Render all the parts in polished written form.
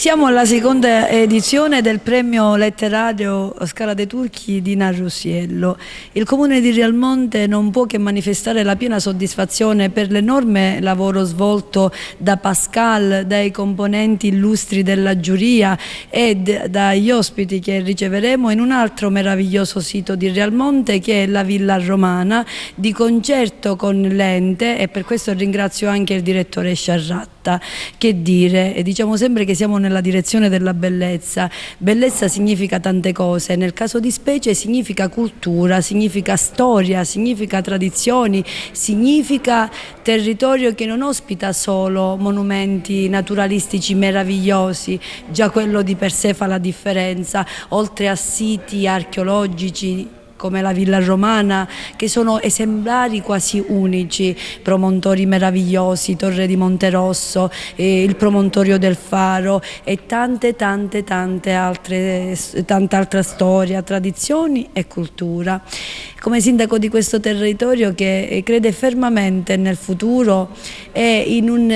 Siamo alla seconda edizione del premio letterario Scala dei Turchi di Narrusiello. Il comune di Rialmonte non può che manifestare la piena soddisfazione per l'enorme lavoro svolto da Pascal, dai componenti illustri della giuria e dagli ospiti che riceveremo in un altro meraviglioso sito di Rialmonte che è la Villa Romana, di concerto con l'ente, e per questo ringrazio anche il direttore Sciarratta. Che dire, e diciamo sempre che siamo nella direzione della bellezza. Bellezza significa tante cose, nel caso di specie significa cultura, significa storia, significa tradizioni, significa territorio che non ospita solo monumenti naturalistici meravigliosi, già quello di per sé fa la differenza, oltre a siti archeologici come la Villa Romana, che sono esemplari quasi unici, promontori meravigliosi, Torre di Monterosso, il promontorio del Faro e tante altre storie, tradizioni e cultura. Come sindaco di questo territorio che crede fermamente nel futuro e in un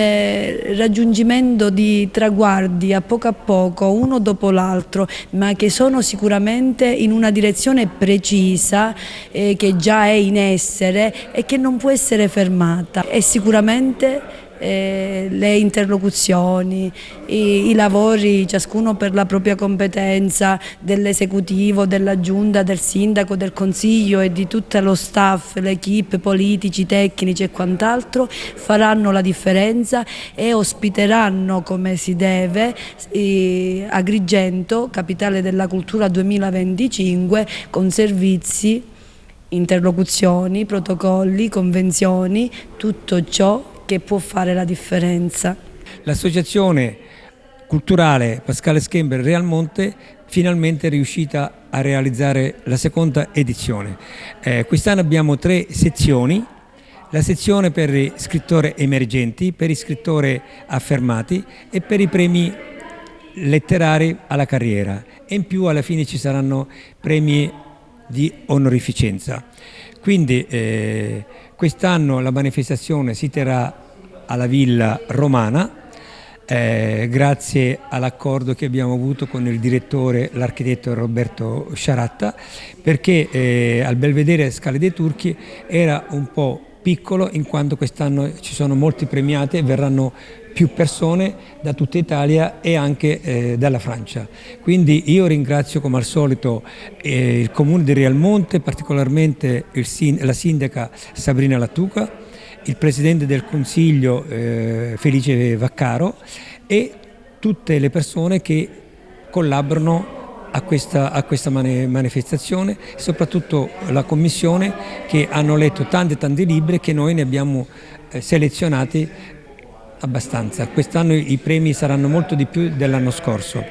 raggiungimento di traguardi a poco, uno dopo l'altro, ma che sono sicuramente in una direzione precisa, che già è in essere e che non può essere fermata. E sicuramente le interlocuzioni, i lavori, ciascuno per la propria competenza, dell'esecutivo, della giunta, del sindaco, del consiglio e di tutto lo staff, l'equipe, politici, tecnici e quant'altro, faranno la differenza e ospiteranno come si deve Agrigento, capitale della cultura 2025, con servizi, interlocuzioni, protocolli, convenzioni, tutto ciò che può fare la differenza. L'associazione culturale Pascale Schember Rialmonte finalmente è riuscita a realizzare la seconda edizione. Quest'anno abbiamo 3 sezioni: la sezione per gli scrittori emergenti, per gli scrittori affermati e per i premi letterari alla carriera, e in più alla fine ci saranno premi di onorificenza. Quindi quest'anno la manifestazione si terrà alla Villa Romana, grazie all'accordo che abbiamo avuto con il direttore, l'architetto Roberto Sciarratta, perché al Belvedere Scala dei Turchi era un po' piccolo, in quanto quest'anno ci sono molti premiati e verranno più persone da tutta Italia e anche dalla Francia. Quindi io ringrazio come al solito il Comune di Rialmonte, particolarmente la sindaca Sabrina Lattuca, il Presidente del Consiglio Felice Vaccaro e tutte le persone che collaborano a questa manifestazione, soprattutto la Commissione, che hanno letto tanti libri che noi ne abbiamo selezionati abbastanza. Quest'anno i premi saranno molto di più dell'anno scorso.